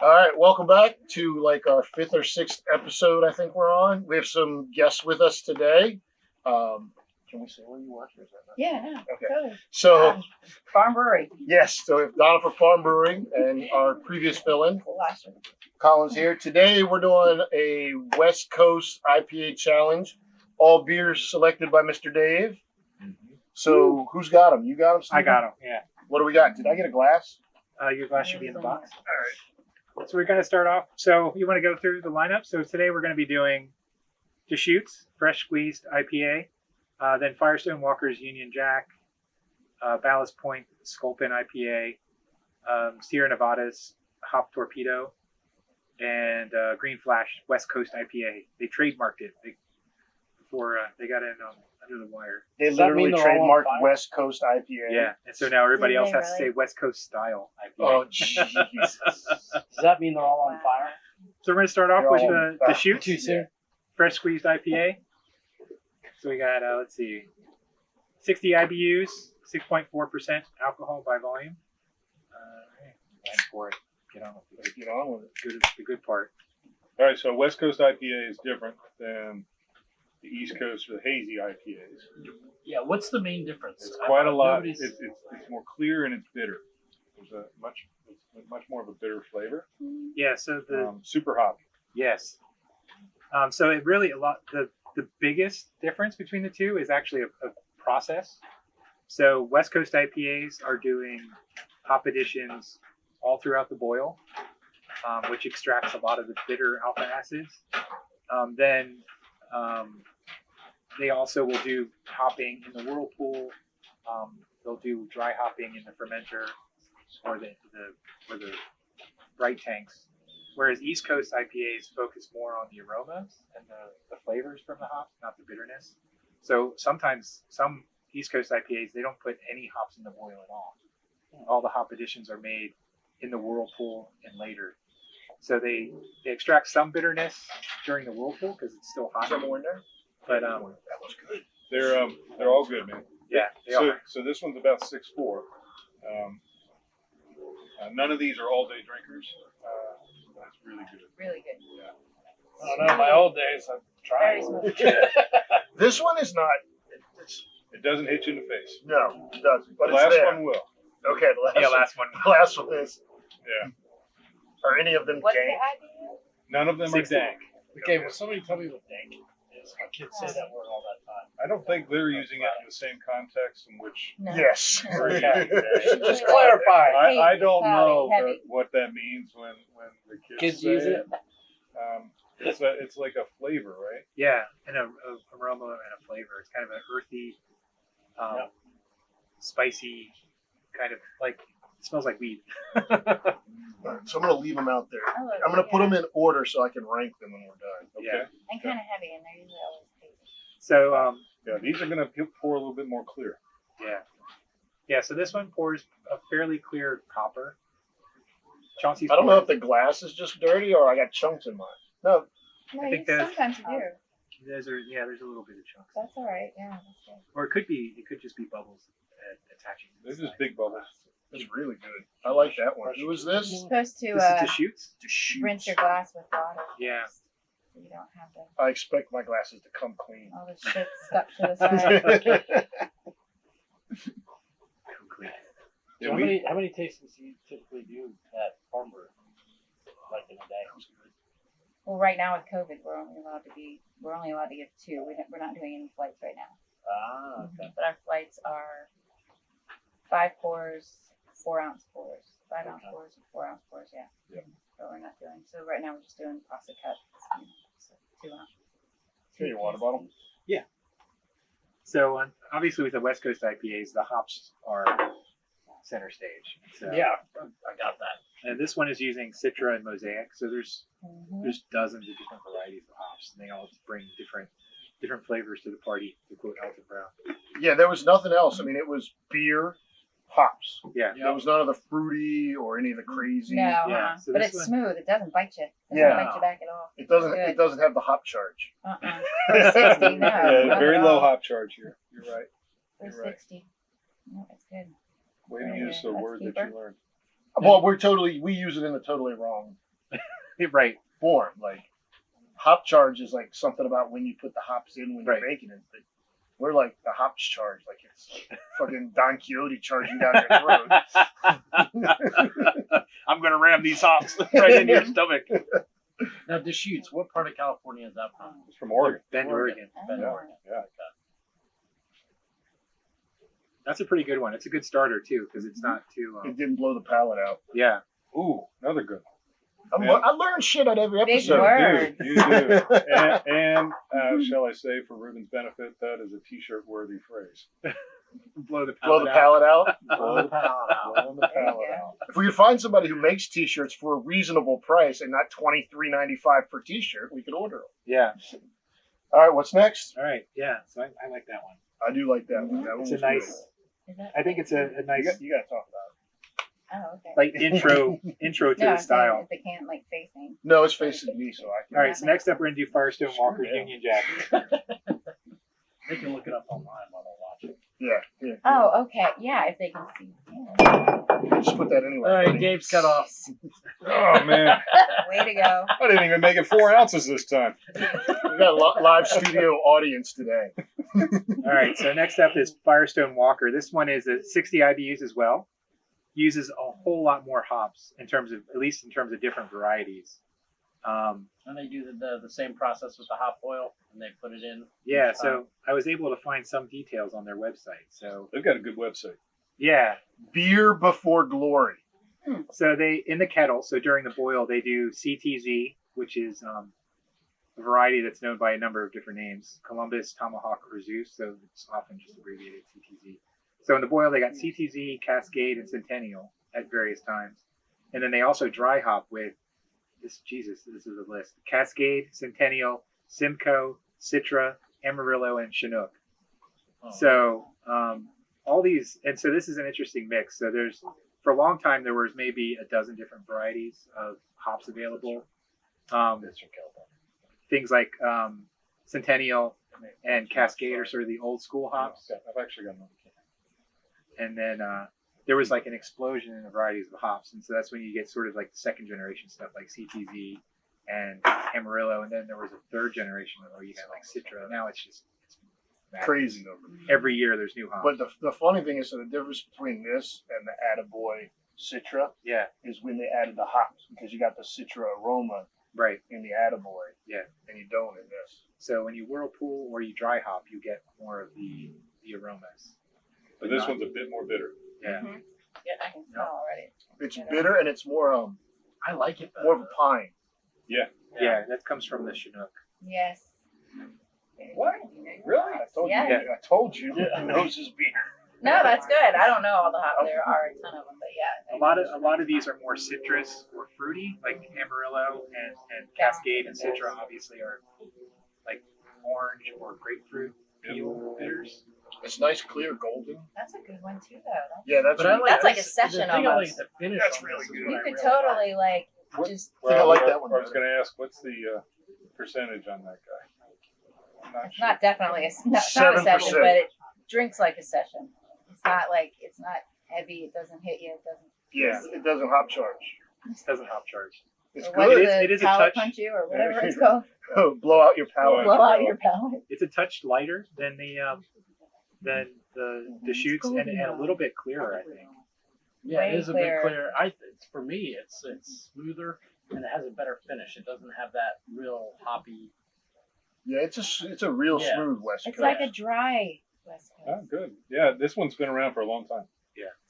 All right, welcome back to like our fifth or sixth episode. I think we're on. We have some guests with us today. Can we say where you work? Or is that not? Yeah, Okay. totally. So Farm Brewery. yes, so we have Donna for Farm Brewing and our previous fill-in, Colin's here. Today we're doing a West Coast IPA challenge. All beers selected by Mr. Dave. So who's got them? You got them, Stephen? I got them, yeah. What do we got? Did I get a glass? Your glass should be in the box. All right. So we're going to start off. So you want to go through the lineup? So today we're going to be doing Deschutes, Fresh Squeezed IPA, then Firestone Walker's Union Jack, Ballast Point Sculpin IPA, Sierra Nevada's Hop Torpedo, and Green Flash West Coast IPA. They trademarked it before they got in under the wire. They Does that literally mean they're all on trademarked fire? West Coast IPA. Yeah, and so now everybody Did else they has to say really? West Coast style IPA. Oh, Jesus. Does that mean they're all on fire? So we're going to start off They're with all the back. Deschutes. Too soon? Fresh Squeezed IPA. So we got, let's see, 60 IBUs, 6.4% alcohol by volume. Time for it. Get on with it. Get on with it. The good part. All right, so West Coast IPA is different than the East Coast or the hazy IPAs. Yeah, what's the main difference? It's quite a lot. Nobody's- It's more clear and it's bitter. There's a much more of a bitter flavor. Yeah, so Super hoppy. yes. So it really, the biggest difference between the two is actually a process. So West Coast IPAs are doing hop additions all throughout the boil, which extracts a lot of the bitter alpha acids. Then they also will do hopping in the whirlpool. They'll do dry hopping in the fermenter or the bright tanks. Whereas East Coast IPAs focus more on the aromas and the flavors from the hops, not the bitterness. So sometimes some East Coast IPAs, they don't put any hops in the boil at all. All the hop additions are made in the whirlpool and later. So they extract some bitterness during the whirlpool because it's still hot. Some more in there? But That was good. They're all good, man. yeah, they are. So this one's about 6.4. None of these are all day drinkers. That's really good. Really good. I don't know, in my old days, I've Very tried. smooth. This one is not. It doesn't hit you in the face. No, it doesn't. But The it's last there. one will. Okay, the Last one. last one is. Yeah. Are any of them What's the dank? IPA? None of them are 60. dank. Okay, will somebody tell me what dank is? My kids say that word all that time. I don't think they're using it in the same context in which. No. Yes. Okay. Just Just clarify. I don't Cloudy, know heavy. what that means when the Kids say use it? It's like a flavor, right? Yeah, and a aroma and a flavor. It's kind of an earthy, Yep. spicy, kind of like it smells like weed. All right, so I'm gonna leave them out there. I love I'm gonna it, put yeah. them in order so I can rank them when we're done. Yeah. And kind of heavy, and they're usually always tasty. So Yeah, these are gonna pour a little bit more clear. yeah. So this one pours a fairly clear copper. Chauncey's I don't know if pouring- the glass is just dirty or I got chunks in mine. No, No, I think you, that- sometimes you do. there's a little bit of chunks, That's all right. Yeah, that's good. or it could just be bubbles attaching. to the They're just side. big bubbles. it's really good. I like that one. Who is You're this? supposed to This is Deschutes. rinse your glass with water. Yeah. So you don't have I expect my glasses to come clean. all the shit stuck to the side. So how many tastings do you typically do at Farm Brew? Like in a day? Well, right now with COVID, we're only allowed to give 2. We're not doing any flights right now. Ah, okay. But our flights are 5 pours, 4 ounce pours, 5 ounce pours, and 4 ounce pours. Yeah. Yep. But we're not doing. So right now we're just doing pasta cuts. So 2 ounce. Here, your water bottle. So obviously with the West Coast IPAs, the hops are center stage. So, Yeah, I got that. And this one is using Citra and Mosaic. So there's Mm-hmm. dozens of different varieties of hops, and they all bring different flavors to the party. To quote Elton Brown. Yeah, there was nothing else. I mean, it was beer, hops. Yeah. There was none of the fruity or any of the crazy. No, Yeah, so but this it's one- smooth. It doesn't bite you. It doesn't Yeah. bite you back at all. It doesn't. Good. It doesn't have the hop charge. For 60, no. Yeah, not very at low all. hop charge here. You're right. For You're right. 60. No, it's good. Way to Very use good. the That's word that cheaper. you learned. Well, we use it in the totally wrong Right. form. Like hop charge is like something about when you put the hops in when you're Right. making it. But we're like the hops charge, like it's fucking Don Quixote charging down your throat. I'm gonna ram these hops right into your stomach. Now, Deschutes, what part of California is that from? It's from Oregon. Bend, Oregon. Bend, Oh. Oregon. Yeah. That's a pretty good one. It's a good starter too because it's not too. It didn't blow the palate out. Yeah. Ooh, another good one. I learn shit on every Big episode. word. You do. And shall I say, for Ruben's benefit, that is a T-shirt worthy phrase. Blow the Blow palate the out. palate out. Blow the palate out. Blow the There you palate go. out. If we could find somebody who makes T-shirts for a reasonable price and not $23.95 per T-shirt, we could order them. Yeah. All right, what's next? All right. Yeah. So I like that one. I do like that one. That one It's a was nice. Is that? I think it's a good. nice You got to talk about Oh, okay. like intro to No, the I'm saying style. if they can't like facing. it. No, it's facing me, so I can. All right. So next up, we're gonna do Firestone Walker's Yeah. Union Jack. They can look it up online while they're watching. Yeah, yeah. Oh, okay. Yeah, if they can see. Yeah. Just put that anyway. All right, buddy. Dave's cut off. Oh man, Way to go. I didn't even make it 4 ounces this time. We got a live studio audience today. All right. So next up is Firestone Walker. This one is a 60 IBUs as well. Uses a whole lot more hops in terms of, at least in terms of different varieties. And they do the same process with the hop oil, and they put it in. Yeah. each So time. I was able to find some details on their website. So They've got a good website. yeah. Beer before glory. So they in the kettle. So during the boil, they do CTZ, which is a variety that's known by a number of different names: Columbus, Tomahawk, or Zeus. So it's often just abbreviated CTZ. So in the boil, they got CTZ, Cascade, and Centennial at various times, and then they also dry hop with this. Jesus, this is a list: Cascade, Centennial, Simcoe, Citra, Amarillo, and Chinook. Oh. So all these, and so this is an interesting mix. So there's, for a long time, there was maybe a dozen different varieties of hops available. That's from California. Things like Centennial and Cascade are sort of the old school hops. I've actually got another can. And then there was like an explosion in the varieties of hops. And so that's when you get sort of like the second generation stuff like CTZ and Amarillo. And then there was a third generation where you got like Citra. Now it's just madness. Crazy. Every year there's new hops. But the funny thing is that the difference between this and the Attaboy Citra Yeah, is when they added the hops, because you got the Citra aroma right. in the Attaboy. Yeah. And you don't in this. So when you whirlpool or you dry hop, you get more of the aromas. But this one's a bit more bitter. Yeah. Mhm. Yeah, I can smell already. It's bitter and it's more I like it better. more of a pine. Yeah, that comes from the Chinook. Yes. What? Really? I told Yeah. you. I told you. Yeah. He knows his beer. No, that's good. I don't know all the hops. There are a ton of them, but yeah. A lot of these are more citrus or fruity, like Amarillo and Cascade and Citra obviously are like orange or grapefruit peel bitters. It's nice, clear, golden. That's a good one too, though. Yeah, that's But I like That's like this- a session the thing I almost. like the finish That's on really this is good. what You I could really like. totally like What- just. I think I like that one I was better. going to ask, what's the percentage on that guy? I'm not It's sure. not definitely it's not a 7%. session, but it drinks like a session. It's not heavy. It doesn't hit you. It doesn't. Yeah, it doesn't hop charge. It doesn't hop charge. It's Or what good. is It is a palate touch. punch you or whatever it's called. Blow out your palate. Blow out your palate. It's a touch lighter than the shoots and a little bit clearer, I think. Yeah, Way it is a clearer. bit clearer. For me, it's smoother and it has a better finish. It doesn't have that real hoppy. Yeah, it's a real Yeah. smooth West It's Coast. like a dry West Oh, Coast. good. Yeah, this one's been around for a long time.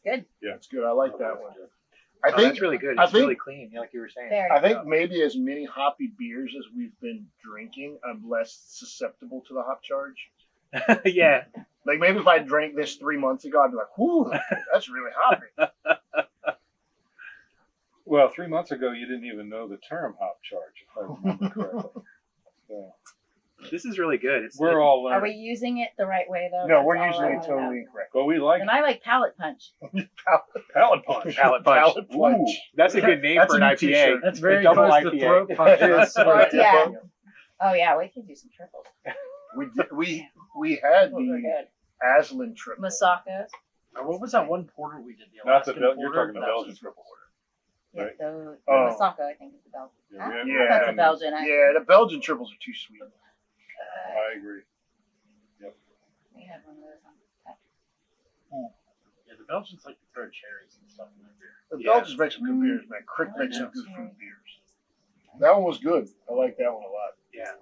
Good. It's good. I like that one. I Oh, think that's really good. I It's really think- clean, like you were saying. Very. I think maybe as many hoppy beers as we've been drinking, I'm less susceptible to the hop charge. Yeah. Like maybe if I drank this 3 months ago, I'd be like, "Whoo, that's really hoppy." Well, 3 months ago, you didn't even know the term hop charge, if I remember correctly. So, This is really good. we're all Are we learning. using it the right way though? No, That's we're all using I it wanna know. totally incorrect. But we like And I like palate punch. palate punch. Palate punch. Palate punch. Ooh. That's a good name That's for a an new IPA. t-shirt. That's A very double close to IPA. throat punch. Yes. Yeah. Oh yeah, we could do some triples. We had Those are the good. Aslan triple. Masacos. What was that one porter we did? The Not the Alaskan Bel- you're porter? talking the That Belgian was- triple order. Yeah, Right. the Oh. Masaka, I think, is the Belgian. Yeah, we have- Yeah. That's a Belgian, actually. Yeah, the Belgian triples are too sweet. I agree. We had one of those on tap. Yeah, the Belgians like to throw cherries and stuff in their beer. The Yeah. Belgians make some good beers, man. Crick makes some good fruit beers. That one was good. I like that one a lot. Yeah,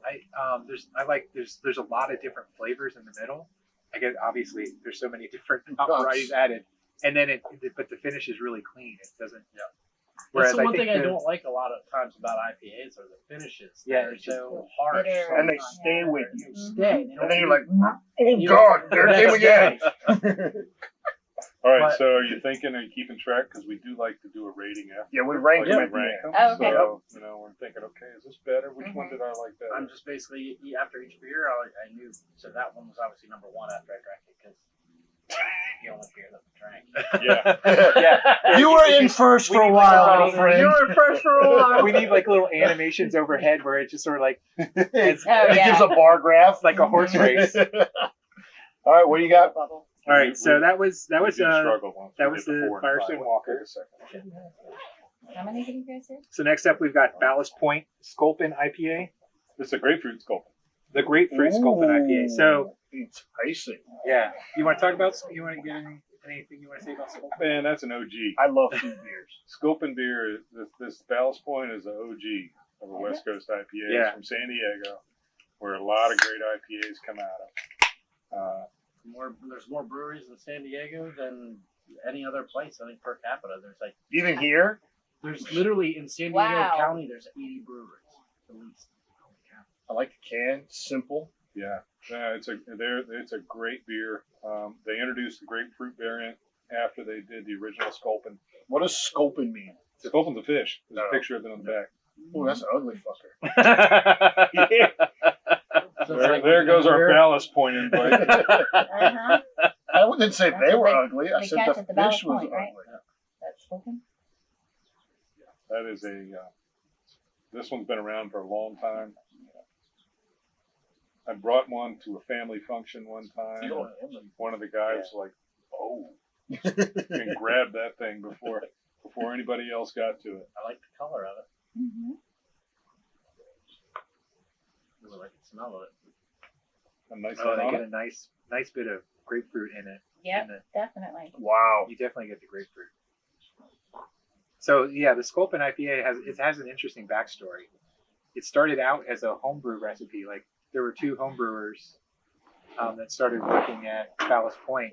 there's a lot of different flavors in the middle. I guess obviously there's so many different varieties added, and then but the finish is really clean. It doesn't. Yeah. Whereas That's the one I think thing I don't like a lot of times about IPAs are the finishes. Yeah, They're it's just so harsh. bitter. And they sometimes. stay with you. They stay. They And then you're don't like, oh You- God, there it came Next again. day. All right, But- so are you thinking, are you keeping track? Because we do like to do a rating after. Yeah, we rank Like, them we at the rank end. them. Oh, okay. So, you know, we're thinking, okay, is this better? Which one Mhm. did I like better? I'm just basically after each beer, I knew. So that one was obviously number one after I drank it because the only beer that we drank. yeah. You were in first we for a need while, somebody- my friend. You were first for a while. we need like little animations overhead where it's just sort of like It Oh, yeah. gives a bar graph. like a horse race. All right, what do you got? Bubble. All right, so that was We did struggle once. that We was did the 4 and Firestone 5. Walker. Wait a second. How many did you guys do? So next up we've got Ballast Point Sculpin IPA, This is a grapefruit sculpin. the Grapefruit Sculpin IPA. So enticing. yeah, you want to talk about? You want to get anything you want to say about Sculpin? Man, that's an OG. I love fruit beers. Sculpin beer, this Ballast Point is an OG of a West Coast IPA. Yeah. It's from San Diego, where a lot of great IPAs come out of. There's more breweries in San Diego than any other place. I think per capita, there's like Even here, there's literally in San Diego Wow. County, there's 80 breweries at least. I like the can. Simple. Yeah, it's a great beer. They introduced the grapefruit variant after they did the original Sculpin. What does scoping mean? Sculpin's a fish. There's No. a picture of it on the back. Oh, that's an ugly fucker. So it's like There goes our beer. Ballast Point invite. Uh-huh. I didn't say That's they what were they- ugly. I they said catch the at the fish Ballast was Point, right? ugly. That's spoken. That is this one's been around for a long time. I brought one to a family function one time. You don't One of the guys was like, oh, and grabbed that thing before anybody else got to it. I like the color of it. Mm-hmm. I really like the smell of it. A nice Oh, head they on get it. a nice bit of grapefruit in it. Yep, And definitely. Wow. you definitely get the grapefruit. So yeah, the Sculpin IPA has an interesting backstory. It started out as a homebrew recipe. Like there were 2 homebrewers that started working at Ballast Point,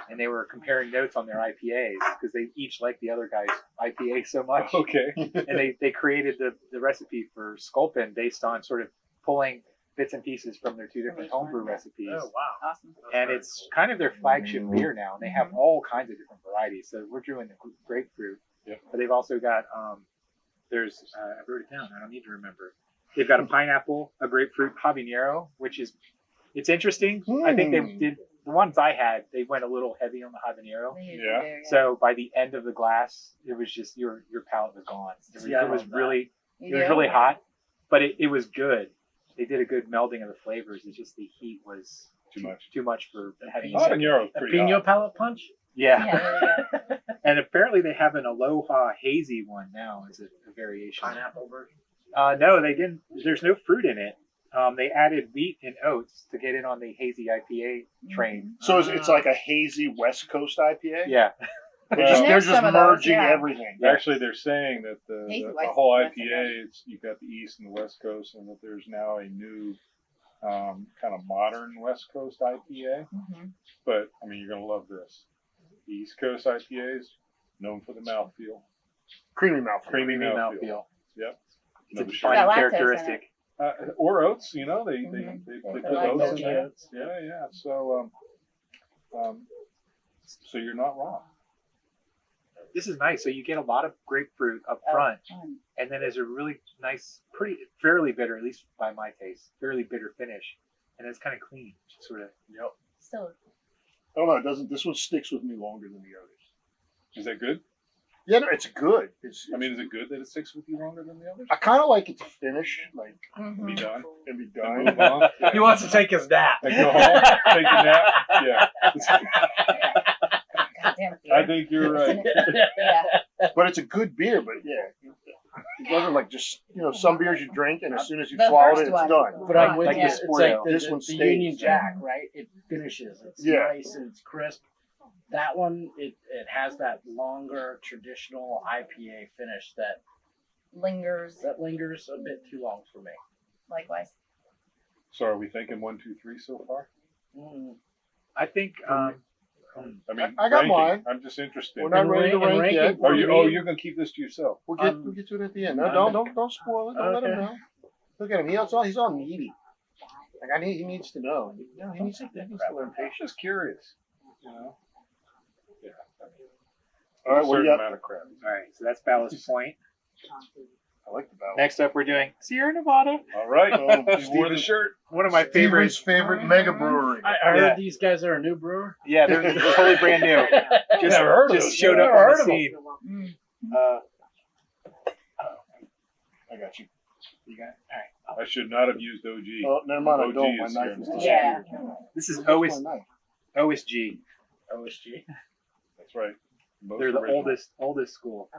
and they were comparing notes on their IPAs because they each liked the other guy's IPA so much. Okay. And they created the recipe for Sculpin based on sort of pulling bits and pieces from their 2 different homebrew recipes. Oh wow! Awesome. And it's kind of their flagship beer now, and they have all kinds of different varieties. So we're doing the grapefruit, Yep. but they've also got there's I wrote it down. I don't need to remember. They've got a pineapple, a grapefruit habanero, which is it's interesting. I think they did the ones I had. They went a little heavy on the habanero. They usually Yeah. do, yeah. So by the end of the glass, it was just your palate was gone. It was, Yeah, I it was love that. really You it was do? really hot, but it was good. They did a good melding of the flavors. It's just the heat was Too much. too much for having. Habanero's A pretty Pino hot. palate punch. Yeah. Yeah, there you go. And apparently they have an Aloha hazy one now as a variation. Pineapple version. No, they didn't. There's no fruit in it. They added wheat and oats to get in on the hazy IPA train. So it's like a hazy West Coast IPA? Yeah. They're just, And they're there's just some of those, merging yeah. everything. Actually, they're saying that Hazy the West- whole West IPA, you've got the East and the West Coast, and that there's now a new kind of modern West Coast IPA. Mm-hmm. But, I mean, you're going to love this. The East Coast IPAs, known for the mouthfeel. Creamy mouth. Creamy Creamy mouthfeel. mouthfeel. Yep. It's a No, defining Got lactose in characteristic. or oats, you know, they Mhm. put They put oats lactose in in there. it. Yeah. So you're not wrong. This is nice. So you get a lot of grapefruit up Oh, front, fun. and then there's a really nice, fairly bitter, at least by my taste, fairly bitter finish. And it's kind of clean, just sort of. Yep. Still, Oh no, it doesn't. This one sticks with me longer than the others. Is that good? Yeah, no, it's good. I mean, is it good that it sticks with you longer than the others? I kind of like it to finish, like, Be mhm. done. and be And done. move on. Yeah. He wants to take his nap. And go home, take a nap. Yeah. Goddamn I beer. think you're right. Yeah. But it's a good beer. But yeah, it doesn't like just some beers you drink and as soon as you The swallow it, first it's one. done. But I'm with Like you. the It's Sporto. like This the, one the stays. Union Jack, right? It finishes. It's Yeah. nice and it's crisp. That one, it has that longer traditional IPA finish that Lingers. lingers a bit too long for me. Likewise. So are we thinking 1, 2, 3 so far? Mm. I think. I mean, I got ranking. mine. I'm just interested. We're not And ready to rank- and rank rank yet. it for me. You're gonna keep this to yourself? We'll get to it at the end. No, don't spoil it. Don't let him know. Look at him. He's all needy. Like he needs to know. He needs to learn patience. Just curious, you know. Yeah. All right, a what do certain you got? amount of crab. All right, so that's Ballast Point. I like the ballot. Next up, we're doing Sierra Nevada. All right. Oh, He wore the shirt. One of my Steven's favorite. favorite mega brewery. I heard Yeah. these guys are a new brewer. Yeah, they're totally brand new. Just, Never heard of just them. showed Never up on heard the of them. scene. Mm. I got you. You got it? All right. I should not have used OG. Oh, never mind. I OG don't. My is knife is Sierra Yeah. disappeared. This is Where's my knife? OSG. OSG. That's right. Most They're the original. oldest school.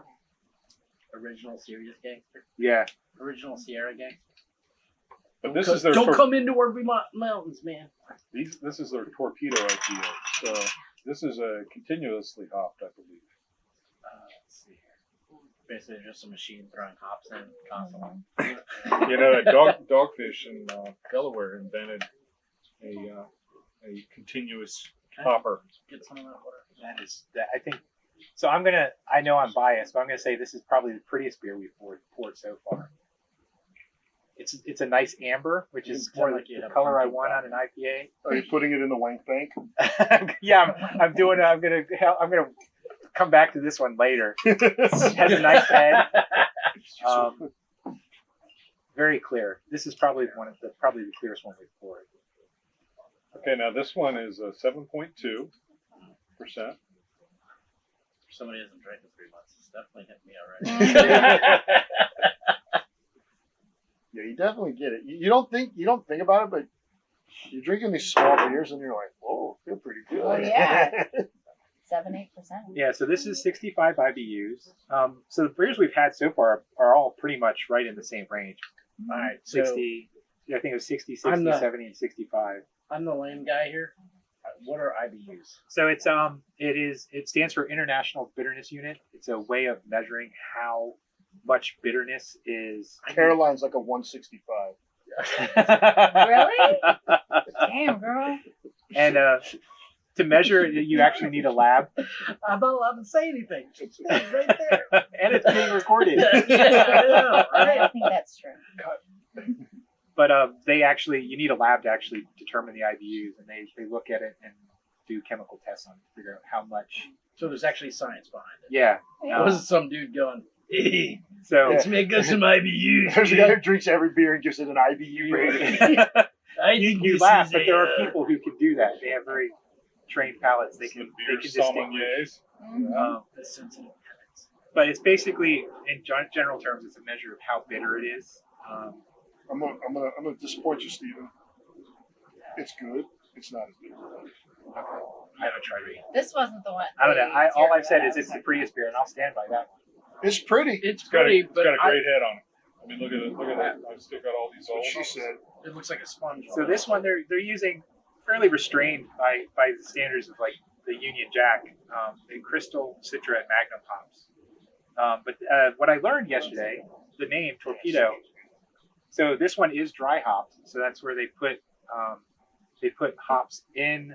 Original Serious Gangster. Yeah. Original Sierra Gangster. But this is their Don't come into our mountains, man. This is their torpedo IPA. So this is a continuously hopped, I believe. Let's see here. Basically, just a machine throwing hops in constantly. You know, Dogfish in Delaware invented a continuous hopper. Get some of that water. That is that. I think. So I know I'm biased, but I'm gonna say this is probably the prettiest beer we've poured so far. It's a nice amber, which is more like the color I want on an IPA. Are you putting it in the wank bank? Yeah, I'm doing it. I'm gonna come back to this one later. It has a nice head. Very clear. This is probably the clearest one we've poured. Okay, now this one is 7.2%. Somebody hasn't drank in 3 months. It's definitely hit me already. Yeah, you definitely get it. You don't think about it, but you're drinking these small beers and you're like, whoa, I feel pretty good. Oh, yeah. 7-8%. Yeah, so this is 65 IBUs. So the beers we've had so far are all pretty much right in the same range. All right, so 60, I think it was 60, 60, I'm the- 70, and 65. I'm the lame guy here. What are IBUs? So it stands for International Bitterness Unit. It's a way of measuring how much bitterness is. Caroline's like a 165. Really? Damn, girl. And to measure it, you actually need a lab, I'm not allowed to say anything. It's right there. and it's being recorded. Yeah, I know, right? I think that's true. But you need a lab to actually determine the IBUs, and they look at it and do chemical tests on it to figure out how much. So there's actually science behind it. Yeah. It wasn't some dude going, hey, So let's make us some IBUs. There's a guy who drinks every beer and gives it an IBU rating. I you think this laugh, is but there are people who can do that. They have very trained palates. They can distinguish. sommeliers. Um, the sensitive parents. but it's basically, in general terms, it's a measure of how bitter it is. I'm gonna disappoint you, Steven. It's good. It's not as good as others. I haven't tried it. This wasn't the one. I don't know. All I've said is it's the prettiest beer, and I'll stand by that one. It's pretty. It's It's got pretty, a but great head on it. I mean, look at that. I still got all these That's what holes. she said. it looks like a sponge. So this one, they're using fairly restrained by the standards of like the Union Jack, the Crystal, Citra, and Magnum hops. But what I learned yesterday, the name Torpedo. So this one is dry hopped. So that's where they put hops in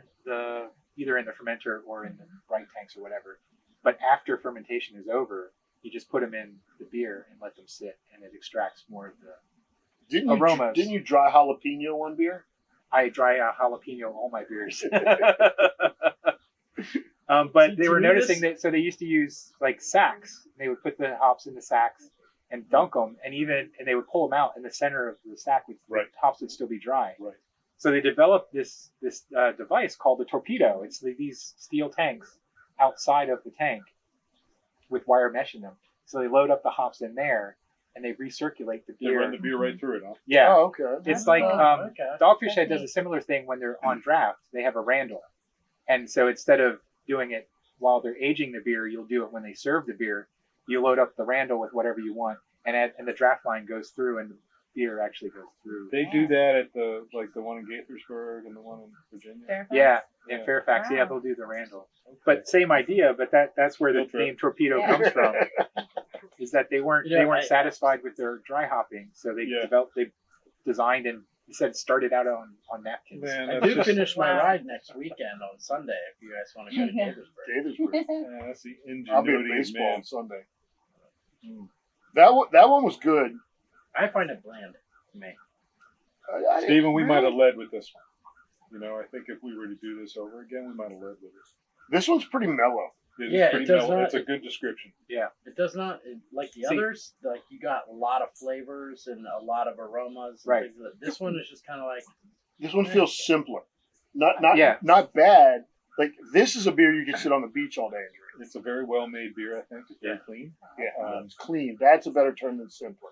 either in the fermenter or in the bright tanks or whatever. But after fermentation is over, you just put them in the beer and let them sit, and it extracts more of the aromas. Didn't you dry jalapeno one beer? I dry jalapeno all my beers. But they were noticing that, so they used to use like sacks. They would put the hops in the sacks and dunk them, and they would pull them out, and the center of the sack the hops would still be dry. Right. So they developed this device called the torpedo. It's these steel tanks outside of the tank with wire mesh in them. So they load up the hops in there, and they recirculate the They beer. run the beer right through it, huh? Yeah. Oh, okay. It's like okay. Dogfish Head does a similar thing when they're on draft. They have a Randall. And so instead of doing it while they're aging the beer, you'll do it when they serve the beer. you load up the Randall with whatever you want, and the draft line goes through, and the beer actually goes through. They do that at the one in Gaithersburg and the one in Virginia. Fairfax? Yeah, in Yeah. Fairfax, Wow. yeah, they'll do the Randall. But same idea, but that's where the Field trip. name Torpedo Yeah. comes from. Is that they weren't Yeah, satisfied with their dry hopping, so they designed and started out on napkins. Man, I that's do just- finish my Wow. ride next weekend on Sunday if you guys want to go to Gaithersburg. Gaithersburg. Yeah, that's the I'll be at ingenuity of baseball man. on Sunday. That one was good. I find it bland to me. Stephen, we might have led with this one. You know, I think if we were to do this over again, we might have led with it. This one's pretty mellow. It's Yeah, pretty it does mellow. not- It's a good description. It does not like the See- others. Like you got a lot of flavors and a lot of aromas. And Right. things like that. This one is just kind of like This one feels simpler. Not Yeah. not bad. Like this is a beer you can sit on the beach all day and drink. It's a very well made beer, I think. It's very clean. Yeah, it's clean. That's a better term than simpler.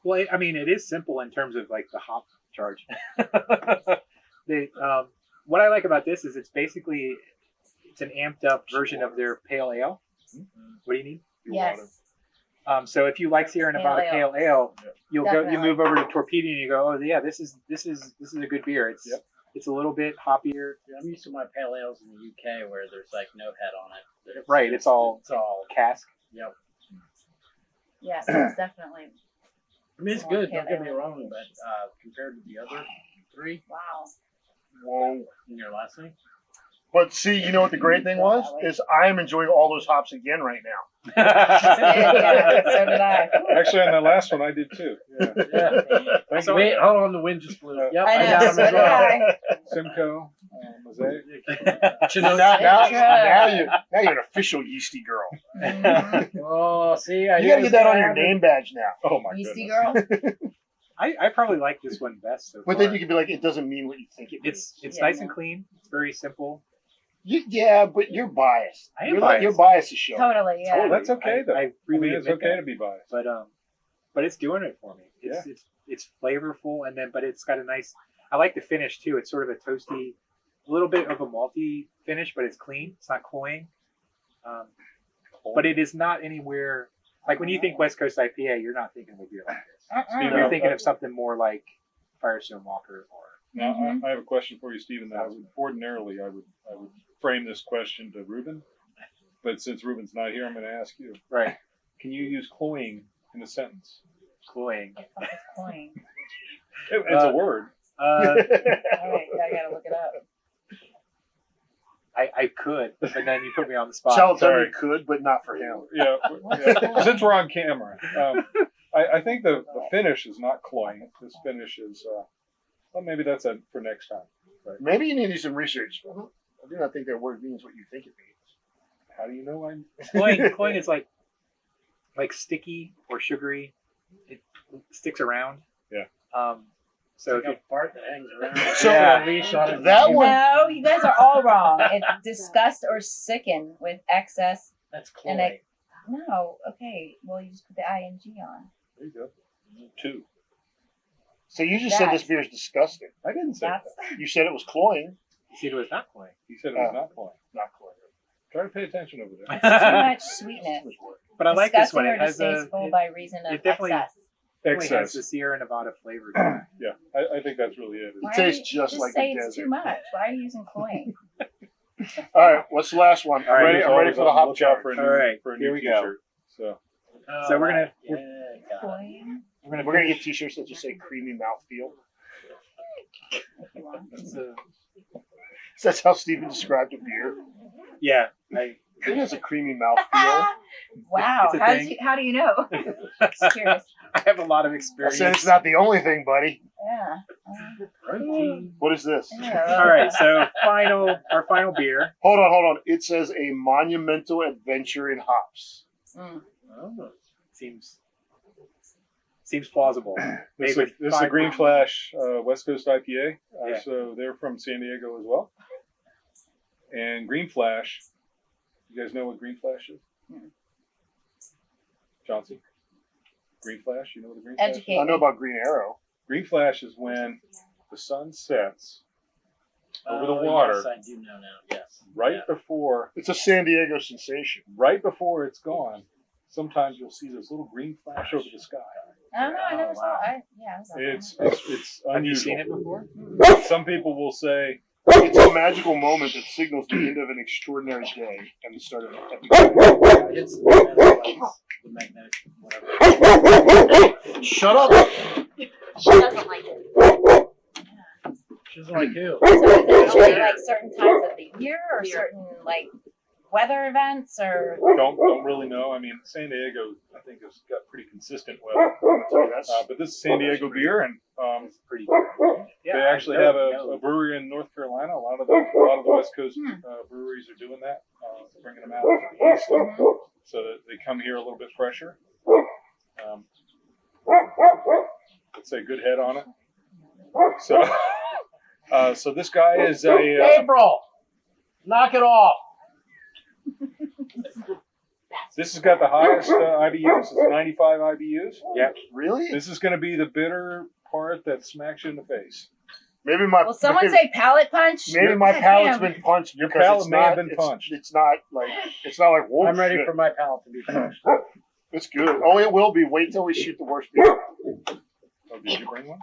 Well, I mean, it is simple in terms of like the hop charge. What I like about this is it's an amped up version of their pale ale. What do you need? Your Yes. So if you like Sierra Nevada Pale ale. pale ale, you Definitely. move over to Torpedo and you go, oh yeah, this is a good beer. It's Yep. it's a little bit hoppier. I'm used to my pale ales in the UK where there's like no head on it. Right, it's all cask. Yep. Yes, it's definitely. I mean, it's More good. pale Don't get me ale. wrong, but compared to the other three Wow. Whoa. in your last name, But see, you know what the great thing was? Is I am enjoying all those hops again right now. Yeah, so did I. Actually, on that last one, I did too. Yeah. yeah. So- Wait, hold on, the wind just blew. Yep, I know, got 'em so as did well. I. Simcoe, Mosaic. Now you're an official yeasty girl. Mhm. Oh, see, I You knew gotta it was get that on gonna your happen. name badge now. Oh my Yeasty goodness. girl. I probably like this one best. So But far. then you can be like, it doesn't mean what you think it means. It's Yeah, nice no. and clean. It's very simple. Yeah, but you're biased. I am Your biased. bias is showing. Totally, yeah. Oh, that's okay though. I really mean, it's admit okay that. to be biased. But it's doing it for me. It's flavorful, but it's got a nice. I like the finish too. It's sort of a toasty, a little bit of a malty finish, but it's clean. It's not cloying. But it is not anywhere like when you think West Coast IPA, you're not thinking of a beer like this. Mm-mm. You're thinking of something more like Firestone Walker or. Now, Mhm. I have a question for you, Stephen. That I would frame this question to Ruben, but since Ruben's not here, I'm going to ask you. Right. Can you use cloying in a sentence? Cloying. What the fuck is coin? It's a word. All right, I gotta look it up. I could, but then you put me on the spot. Tell Sorry. me could, but not for him. Yeah. Since we're on camera, I think the finish is not cloying. This finish is. Well, maybe that's for next time. Maybe you need to do some research. I do not think that word means what you think it means. How do you know I'm? Cloying is like sticky or sugary. It sticks around. Yeah. So It's if like a fart that hangs around. So, Yeah. Leash on it. that one- No, you guys are all wrong. It's disgust or sicken with excess. That's And cloying. No, okay. Well, you just put the ing on. There you go. 2. So you just said this beer is disgusting. I didn't say That's that. You said it was cloying, you see, it was not cloying. He said it was not cloying. not cloying. Try to pay attention over there. it's too much sweetness. But I like this Disgusting one. or It has distasteful by reason of it definitely- excess. definitely has Excess. the Sierra Nevada flavor. To it. Yeah, I think that's really it. Why It tastes are you- just like say the it's desert. too much. Why are you using cloying? All right, what's the last one? All right, ready, He's I'm ready always for the on hop lookout chart. for a All new, right, for a here new we go. t-shirt. So So we're gonna- Yeah, got it. Cloying? We're gonna get T-shirts that just say "creamy mouthfeel." If you want. That's how Stephen described a beer. yeah. It has a creamy mouthfeel. Wow. It's a thing. How do you know? Just curious. I have a lot of I experience. said it's not the only thing, buddy. Yeah. What is this? All right, so our final beer. Hold on. It says a monumental adventure in hops. Mm. Oh, seems plausible. this Made with is a 5 Green Flash West Coast IPA. Yeah. So they're from San Diego as well. And Green Flash, you guys know what Green Flash is? Mm. Chauncey? Green Flash, you know what a Green Flash is? Educate. I know about Green Arrow. Green Flash is when the sun sets over the Oh, water Yes, I do know now. Yes. right Yeah. before It's a San Diego sensation. right before it's gone. sometimes you'll see this little green flash over the sky. I don't know. I never Oh, saw. wow. Yeah. I saw It's Have unusual. you seen it before? Some people will say It's a magical moment that signals the end of an extraordinary day and the start of an epic It's the magnetic lights, the magnetic whatever. Shut up! She doesn't like it. She doesn't like who? So is it only like certain times of the year or certain like weather events or? don't really know. I mean, San Diego, I think, has got pretty consistent weather. But this is San Diego beer, and It's pretty good. Yeah, they actually have a brewery in North Carolina. A lot of the West Coast breweries are doing that, bringing them out to the east, so that they come here a little bit fresher. Let's say good head on it. So this guy is a April, knock it off. this has got the highest IBUs. It's 95 IBUs. Yep. Really? This is going to be the bitter part that smacks you in the face. Maybe my Will someone maybe, say palate punch? maybe my God palate's damn. been punched. Your because palate it's may have not- been it's- punched. It's not like whoa, I'm ready shit. for my palate to be punched. It's good. Oh, it will be. Wait till we shoot the worst beer. Oh, did you bring one?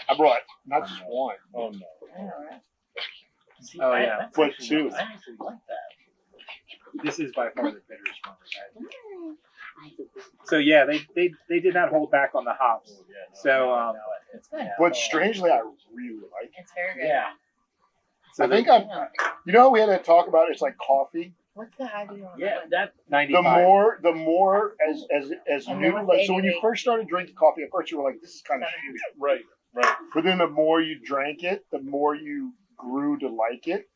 I brought not just one. Oh no. I know, right? Oh, yeah. That's But actually- two. I actually like that. This is by far the bitterest one we've had. So yeah, they did not hold back on the hops. So It's good. But strangely, I really like it. It's very good. Yeah. so I think you know, we had to talk about it, it's like coffee. What's the IBU on Yeah, that? that 95. The more as And new, then like so when you ABV. first started drinking coffee, at first you were like, this is kind of shitty. Right. But then the more you drank it, the more you grew to like it.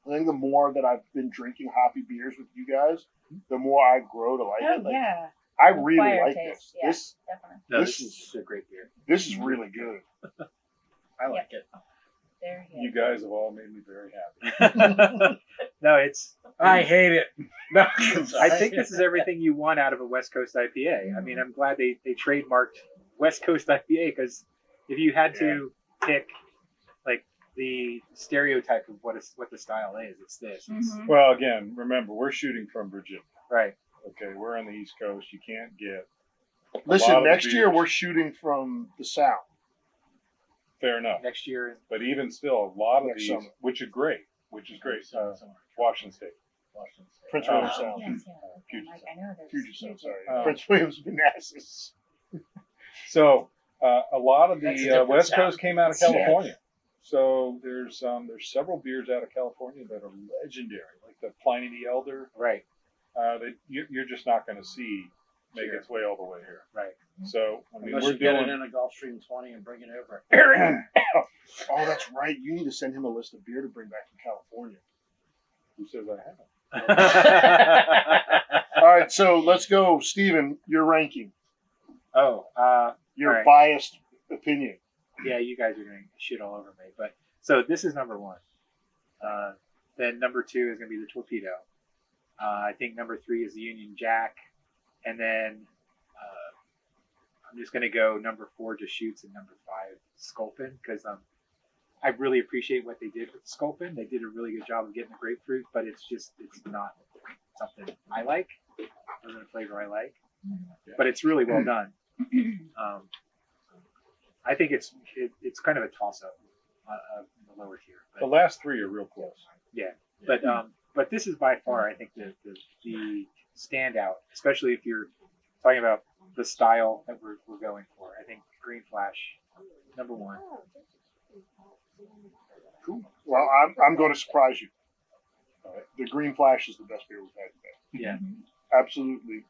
I think the more that I've been drinking hoppy beers with you guys, the more I grow to like Oh it. Like, yeah, I really Acquired like taste, this. yeah. definitely. No, This this is- is a great beer. This is really good. I like it. Very good. You guys have all made me very happy. No, it's. I hate it. No, I think this is everything you want out of a West Coast IPA. I mean, I'm glad they trademarked West Coast IPA because if you had to pick like the stereotype of what the style is, it's this. It's, Mhm. Well, again, remember we're shooting from Virginia. Right. Okay, we're on the East Coast. You can't get a lot Listen, of the next year beers. we're shooting from the south. Fair enough. Next year, But even still, a lot of Next these, summer. which is great. Washington State. Prince Oh. William Oh, Sound. yes, yeah. Puget Like, I know there's Puget Sound, sorry. Oh. Prince William's Manassas. So a lot of That's a the different West sound. Coast came out of Yeah. California. So there's several beers out of California that are legendary, like the Pliny the Elder. right, That you're just not going to see make Sure. its way all the way here. right. So I mean, Unless we're you get it doing. in a Gulfstream 20 and bring it over. Oh, that's right. You need to send him a list of beer to bring back from California. Who says I haven't? All right, so let's go, Steven, your ranking, Oh, your All right. biased opinion. yeah, you guys are going to shit all over me. But so this is number one. Then number two is going to be the Torpedo. I think number three is the Union Jack. And then I'm just going to go number four, Deschutes, and number five, Sculpin, because I really appreciate what they did with Sculpin. They did a really good job of getting the grapefruit, but it's not something I like. Wasn't a flavor I like, but it's really well done. I think it's kind of a toss up in the lower tier. The But, last three are real close. but this is by far, I think, the standout, especially if you're talking about the style that we're going for. I think Green Flash, number one. Cool. Well, I'm going to surprise you. The Green Flash is the best beer we've had today. Yeah. Absolutely.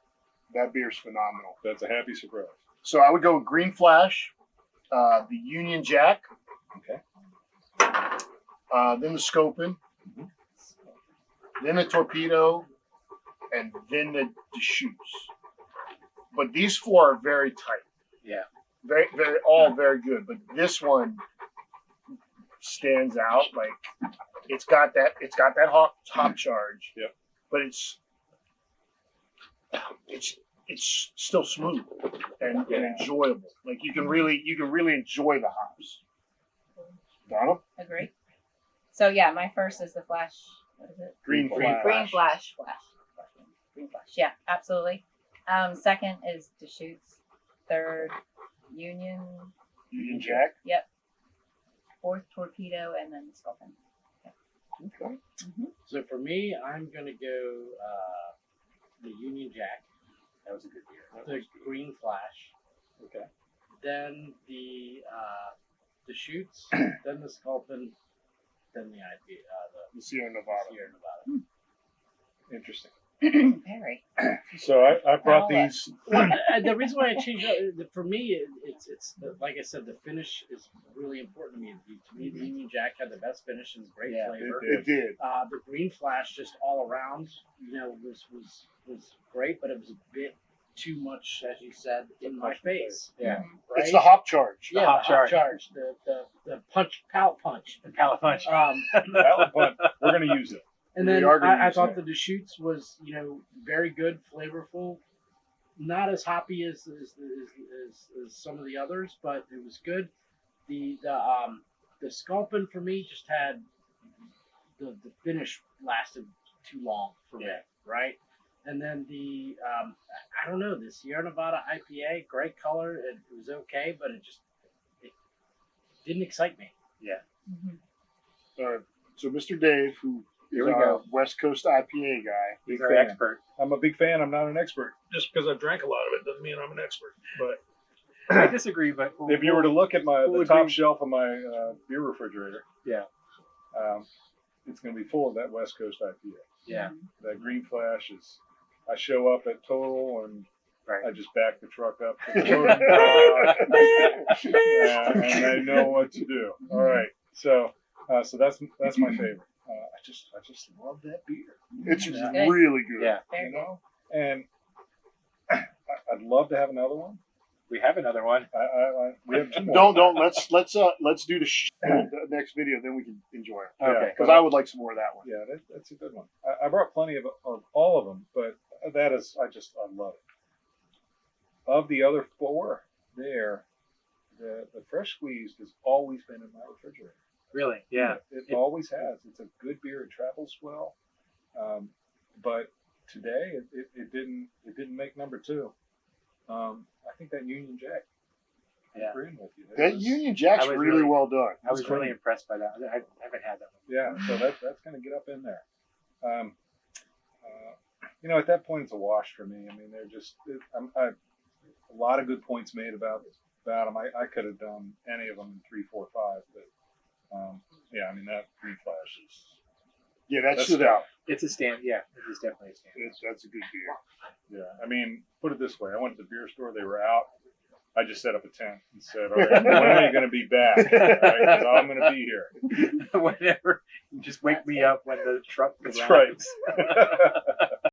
That beer's phenomenal. That's a happy surprise. So I would go Green Flash, the Union Jack, Okay. then the Scopin, then the Torpedo, and then the Deschutes. But these four are very tight. Yeah. Very, all very good. But this one stands out. Like it's got that hop charge. Yep. But it's still smooth and enjoyable. Like you can really enjoy the hops. Donna? Agree. So yeah, my first is the Flash. What is it? Green Flash. Green Flash. Green Flash. Yeah, absolutely. Second is Deschutes. Third, Union. Union Jack. Yep. Fourth, Torpedo, and then Sculpin. Okay. So for me, I'm gonna go the Union Jack. That was a good beer. The Green Flash. Okay. Then the Shoots, then the Sculpin, then the IPA, The Sierra the Nevada. Sierra Nevada. Interesting. Very. So I brought I'll, these. Well, the reason why I changed it, for me, it's like I said, the finish is really important to me. To me, the Union Jack had the best finish and great Yeah, flavor. It did. The Green Flash, just all around, was great, but it was a bit too much, as you said, in my face. Yeah. Right? It's the hop charge. yeah, hop the hop charge. the punch, palate punch. The palate punch. Palate punch. We're gonna use it. And We then are gonna I use thought it. the Deschutes was, very good, flavorful, not as hoppy as some of the others, but it was good. The Sculpin for me just had the finish lasted too long for me, right? And then the I don't know, the Sierra Nevada IPA, great color, it was okay, but it didn't excite me. All right. So Mr. Dave, who is Here we our go. West Coast IPA guy. He's Big our fan. expert. I'm a big fan. I'm not an expert. Just because I've drank a lot of it doesn't mean I'm an expert. But I disagree, but if you were to look at the would top be- shelf of my beer refrigerator, Yeah. it's going to be full of that West Coast IPA. Yeah. That Green Flash is. I show up at Total and Right. I just back the truck up to the loading dock, and I know what to do. All right, so that's my favorite. I just love that beer. It's Good. really good. Yeah. Very You know, and I'd love to have another one. We have another one. We have two more. Don't let's do the next video, then we can enjoy it. Okay. Because I would like some more of that one. Yeah, that's a good one. I brought plenty of all of them, but that is I love it. Of the other four, the fresh squeezed has always been in my refrigerator. Really? Yeah. It always has. It's a good beer. It travels well, but today it didn't make number two. I think that Union Jack. I'm Yeah. agreeing with you. That Union Jack's I was really really- well done. I was It's really great. impressed by that. I haven't had that one. Yeah, so that's going to get up in there. At that point, it's a wash for me. I mean, they're just a lot of good points made about them. I could have done any of them in 3, 4, 5, but yeah, I mean that Green Flash is Yeah, that that's stood out. It's a stand. Yeah, it is definitely a stand. That's a good beer. Yeah, I mean, put it this way: I went to the beer store; they were out. I just set up a tent and said, "All right, when are you going to be back? Because I'm going to be here." Whenever you just wake me up when the truck That's arrives. right.